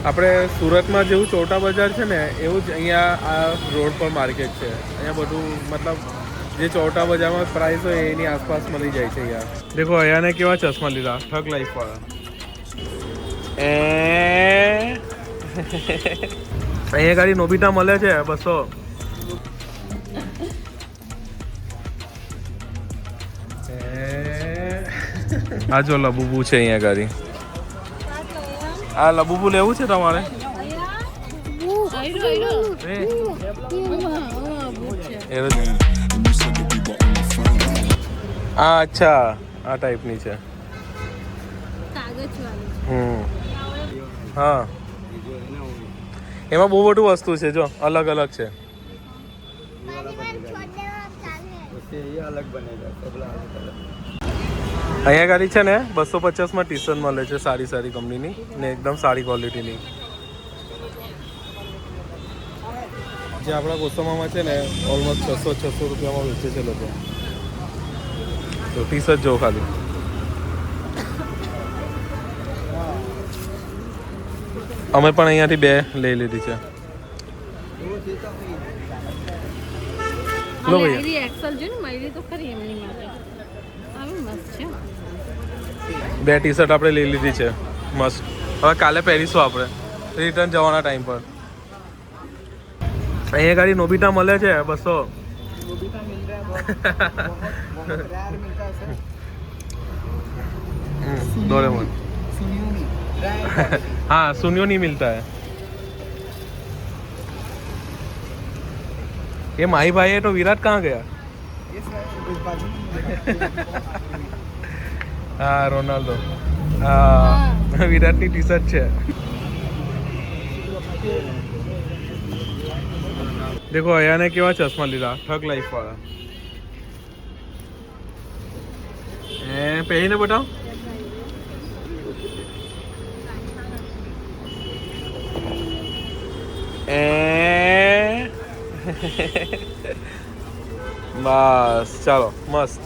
આપણે સુરતમાં જેવું ચોટા બજાર છે ને એવું જ અહીંયા આ રોડ પર માર્કેટ છે. અહીંયા બધું મતલબ જે ચોટા બજારમાં પ્રાઇસ હોય એની આસપાસ મળી જાય છે અહીંયા. દેખો અહીંયાને કેવા ચશ્મા લીધા ઠગ લાઈફ વાળા. અહીંયા ગાડી નોબિતા મળે છે 200. આ જો લબુબુ છે અહીંયા ગાડી. આ લબુબુ લેવું છે તમારે? આ અચ્છા આ ટાઈપની છે. હા એમાં બહુ બધું વસ્તુ છે જો અલગ અલગ છે. અહીંયા ગાડી છે ને 250માં ટી શર્ટ મળે છે સારી સારી કંપનીની ને એકદમ સારી ક્વોલિટીની. જે આપણા કોસમામાં છે ને ઓલમોસ્ટ 600 રૂપિયામાં વેચે છે લોકો. તો ટી શર્ટ જો ખાલી. અમે પણ અહીંયાથી 2 લઈ લીધી છે. લો ભૈયા એક્સેલ જો ને મારી તો ખરી એમની માટે આવી મસ્ત છે. 2 ટી શર્ટ આપણે લઈ લીધી છે મસ્ત. હવે કાલે પહેરીશું આપણે રિટર્ન જવાના ટાઈમ પર. અહીંયા ગાડી નોબિતા મળે છે 200. डोरेमोन हाँ सुनियो नहीं मिलता है. ये माही भाई है तो विराट कहाँ गया? हाँ रोनाल्डो. हाँ विराट की टी शर्ट है. देखो અહીંયા ને કેવા ચશ્મા લીધા ઠગ લાઈફ વાળા. પહેરીને બતાવો. બસ ચાલો મસ્ત.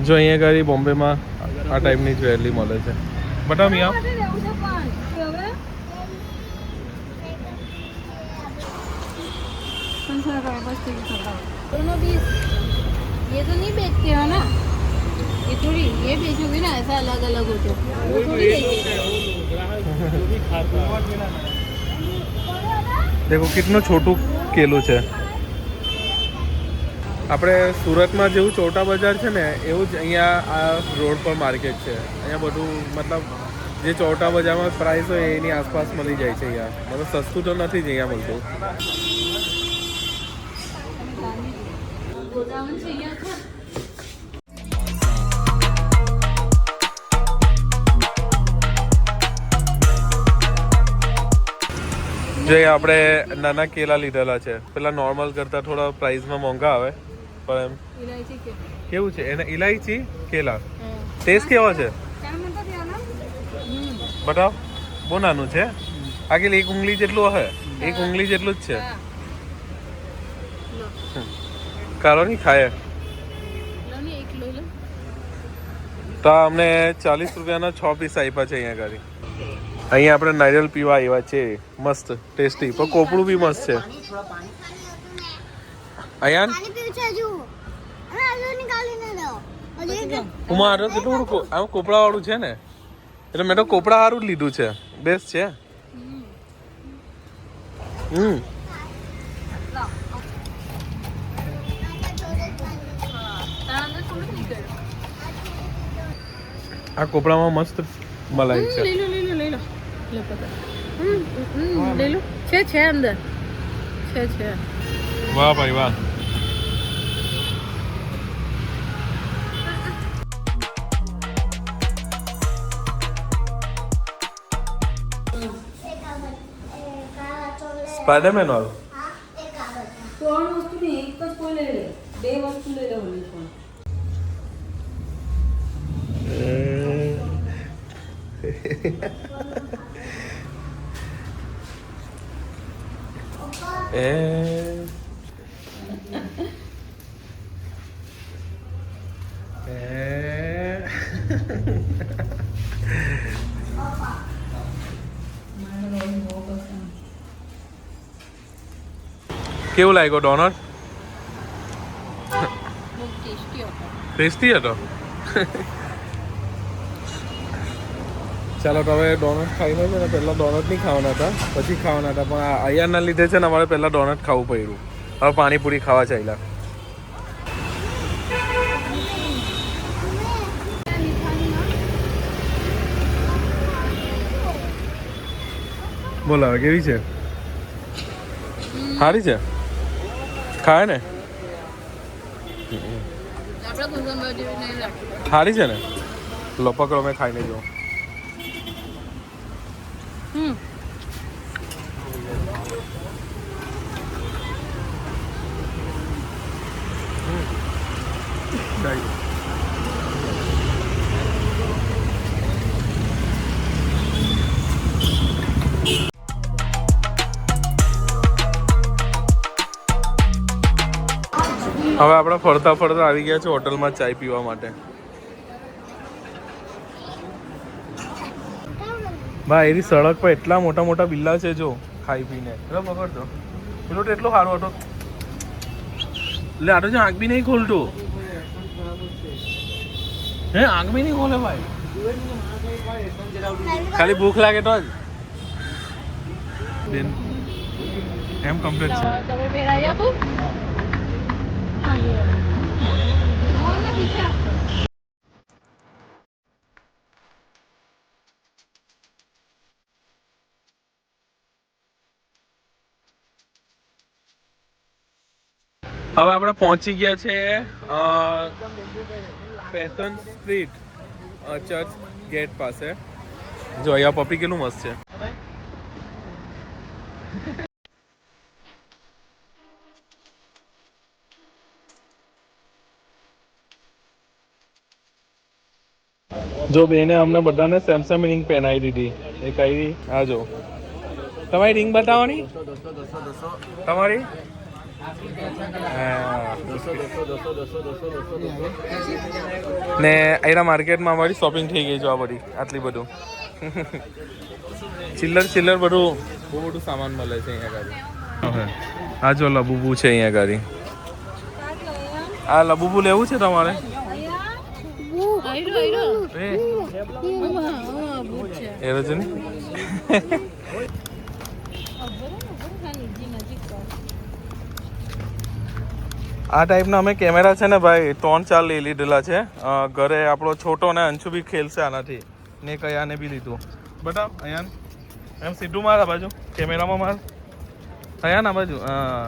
જો અહીંયા ગાડી બોમ્બેમાં આ ટાઈપની જ્વેલરી મળે છે. બતાવો મિયા. दोनों भी ये तो नहीं बेचते हो ना, ये थोड़ी ये बेचोगे ना ऐसा अलग अलग हो तो वो थोड़ी देखो कितनो छोटू केलू છે. આપણે સુરતમાં જેવું ચોટા બજાર છે ને એવું જ અહીંયા આ રોડ પર માર્કેટ છે. અહીંયા બધું મતલબ જે ચોટા બજારમાં પ્રાઇસ હોય એની આસપાસ મળી જાય છે અહીંયા. મતલબ સસ્તું તો નથી જ અહીંયા મળતું. જે આપણે નાના કેલા લીધેલા છે. પેલા નોર્મલ કરતા થોડા પ્રાઇસમાં મોંઘા આવે પણ એમ કેવું છે એને ઇલાયચી કેલા ટેસ્ટ કેવો છે બતાવો. બહુ નાનું છે. આગળ 1 ઉંગલી જેટલું હશે. 1 ઉંગલી જેટલું જ છે. કારો નહીં ખાય તો અમને 40 રૂપિયાના 6 પીસ આપ્યા છે અહીંયા ગાડી. અહીંયા આપણે નારિયેળ પીવા આવ્યા છે મસ્ત ટેસ્ટી પણ કોપડું બી મસ્ત છે. અહીંયા મારે કેટલું આમ કોપડા વાળું છે ને એટલે મેં તો કોપડા સારું જ લીધું છે. બેસ્ટ છે. આ કોપડામાં મસ્ત મલાઈ છે. ले लो ले लो છે અંદર છે. વાહ ભાઈ વાહ. સ્પાઈડરમેન વાળું 3 વસ્તુ ની એક જ કોઈ લઈ લે. 2 વસ્તુ લઈ લેવાની પણ કેવું લાગ્યો ડોનટ? બહુ ટેસ્ટી હતો. ટેસ્ટી હતો. ચાલો તો હવે ડોનટ ખાઈને છે ને પહેલાં ડોનટ નહીં ખાવાના હતા, પછી ખાવાના હતા, પણ આ અહીંયાના લીધે છે ને અમારે પહેલાં ડોનટ ખાવું પડ્યું. હવે પાણીપુરી ખાવા ચાલ્યા. બોલો હવે કેવી છે? સારી છે, ખાય ને? આપણા કુસુમભાઈ જેવી નહીં લાગતી. સારી છે ને? લો પકડો, મેં ખાઈને જો. હવે આપણે ફરતા ફરતા આવી ગયા છે હોટલમાં ચાય પીવા માટે. ભાઈ એની સડક પર એટલા મોટા મોટા બિલ્લા છે જો ખાઈ પીને. પકડજો, પેલો તો એટલો સારો હતો. એટલે આ તો જો આંખ બી નહીં ખોલતો. હે આંખ બી નહીં ખોલે ભાઈ. ખાલી ભૂખ લાગે તો જ. બેન એમ કમ્પ્લીટ છે. તમે પહેરાઈ આપો. હવે આપણે પહોંચી ગયા છે ફેશન સ્ટ્રીટ ચર્ચ ગેટ પાસે. જો અહીંયા પપી કેટલું મસ્ત છે. જો બેને અમને બધાને સેમસંગ રિંગ પહેરાવી દીધી. એ કઈ આ જો તમારી રિંગ બતાવવાની તમારી. ને અહીંના માર્કેટમાં અમારી શોપિંગ થઈ ગઈ છે આ બધી. આટલી બધું ચિલ્લર બધું બહુ બધું સામાન મળે છે અહીંયા ગાડી. આ જો લબુબુ છે અહીંયા ગાડી. આ લબુબુ લેવું છે તમારે? એ રોજ ને આ ટાઈપના અમે કેમેરા છે ને ભાઈ 3-4 લઈ લીધેલા છે. ઘરે આપણો છોટો ને અંશુ બી ખેલશે આનાથી. ને કયાને બી લીધું. બતાવ અહીંયા એમ સીધું માર આ બાજુ કેમેરામાં માર. અહીંયા ના બાજુ. હા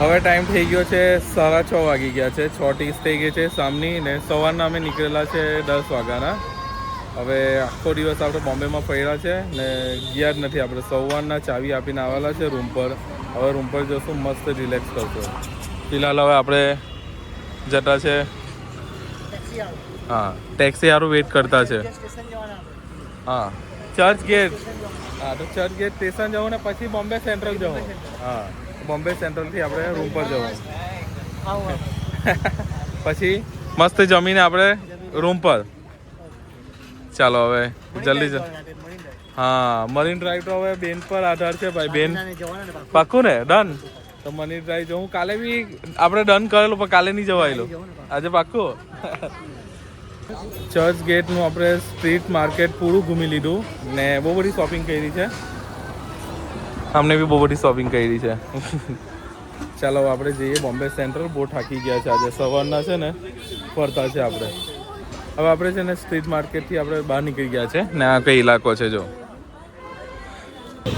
હવે ટાઈમ થઈ ગયો છે 6:30 વાગી ગયા છે. 6:30 થઈ ગઈ છે સામની. ને સવારના અમે નીકળેલા છે 10 વાગ્યાના. હવે આખો દિવસ આપણે બોમ્બેમાં ફર્યા છે ને ગયા જ નથી. આપણે સવારના ચાવી આપીને આવેલા છે રૂમ પર. હવે રૂમ પર જશું, મસ્ત રિલેક્સ કરશું. ફિલહાલ હવે આપણે જતા છે. હા ટેક્સી સારું વેઇટ કરતા છે. હા ચર્ચ ગેટ. હા તો ચર્ચ ગેટ સ્ટેશન જવું ને પછી બોમ્બે સેન્ટ્રલ જવું. હા બોમ્બે સેન્ટ્રલથી આપણે રૂમ પર જવું. પછી મસ્ત જમીને આપણે રૂમ પર. ચાલો હવે જલ્દી હા મરીન ડ્રાઈવ તો હવે બેન પર આધાર છે ભાઈ. બેન પાક્કું ને ડન? તો મરીન ડ્રાઈવ જવું. કાલે બી આપણે ડન કરેલું પણ કાલે નહીં જવાયેલું. આજે પાક્કું. ચર્ચ ગેટનું આપણે સ્ટ્રીટ માર્કેટ પૂરું ઘૂમી લીધું ને બહુ બધી શોપિંગ કરી છે. અમને બી બહુ બધી શોપિંગ કરી છે. ચાલો આપણે જઈએ બોમ્બે સેન્ટ્રલ. બહુ થાકી ગયા છે આજે. સવારના છે ને ફરતા છે આપણે. હવે આપણે છે ને સ્ટ્રીટ માર્કેટથી આપણે બહાર નીકળી ગયા છે ને આ કઈ ઇલાકો છે જો.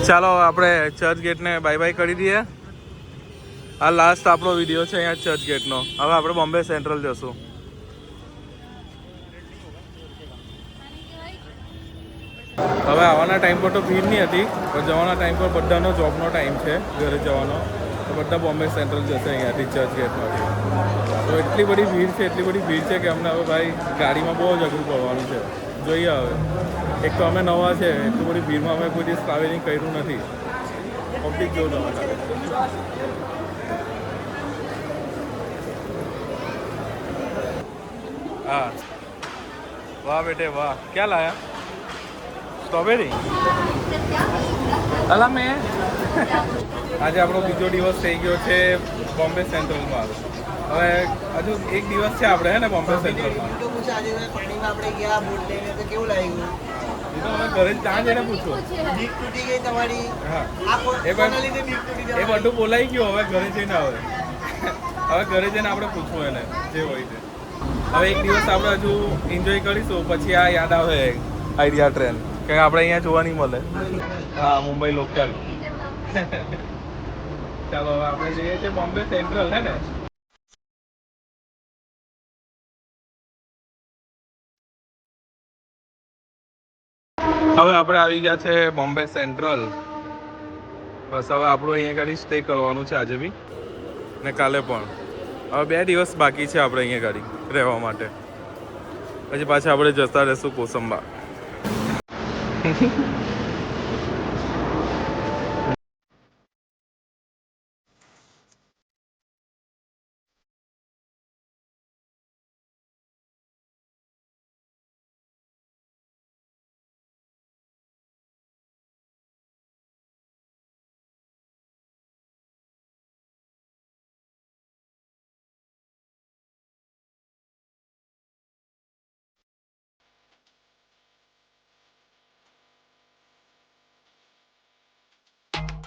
ચાલો આપણે ચર્ચ ગેટને બાય બાય કરી દઈએ. આ લાસ્ટ આપણો વિડીયો છે અહીંયા ચર્ચ ગેટનો. હવે આપણે બોમ્બે સેન્ટ્રલ જશું. હવે આવવાના ટાઈમ પર તો ભીડ નહીં હતી, પણ જવાના ટાઈમ પર બધાનો જોબનો ટાઈમ છે ઘરે જવાનો. તો બધા બોમ્બે સેન્ટ્રલ જશે અહીંયાથી ચર્ચ ગેટમાંથી. તો એટલી બધી ભીડ છે કે અમને હવે ભાઈ ગાડીમાં બહુ જ અઘરું પડવાનું છે. જોઈએ હવે. એક તો અમે નવા છે, એટલી બધી ભીડમાં અમે કોઈ દિવસ ટ્રાવેલિંગ કર્યું નથી. પબ્લિક જેવું જવાના. હા વાહ બેટે વાહ. ક્યાં લાયા? સ્ટ્રોબેરી અલા મેં આજે આપણો બીજો દિવસ થઈ ગયો છે બોમ્બે સેન્ટ્રલમાં. હવે હજુ એક દિવસ છે આપણે હે ને બોમ્બે સેન્ટ્રલમાં. પાણીમાં આપણે ગયા બોટ લઈને તો કેવું લાગ્યું? એ તો હવે ઘરે ત્યાં જઈને પૂછો. બીક તૂટી ગઈ તમારી. હા એ કોના લીધે બીક તૂટી એ બધું બોલાઈ ગયું. હવે ઘરે જઈને હવે ઘરે જઈને આપણે પૂછવું એને જે હોય છે. હવે એક દિવસ આપણે હજુ એન્જોય કરીશું પછી આ યાદ આવે આઈડિયા ટ્રેન કે આપણે અહીંયા જોવા નહીં મળે. હા મુંબઈ લોકલ. ચાલો હવે આપણે જઈએ છીએ બોમ્બે સેન્ટ્રલ હે ને. હવે આપણે આવી ગયા છે બોમ્બે સેન્ટ્રલ. બસ હવે આપણું અહીંયા ગાડી સ્ટે કરવાનું છે આજે બી ને કાલે પણ. હવે 2 દિવસ બાકી છે આપણે અહીંયા ગાડી રહેવા માટે. પછી પાછા આપણે જતા રહીશું કોસંબા.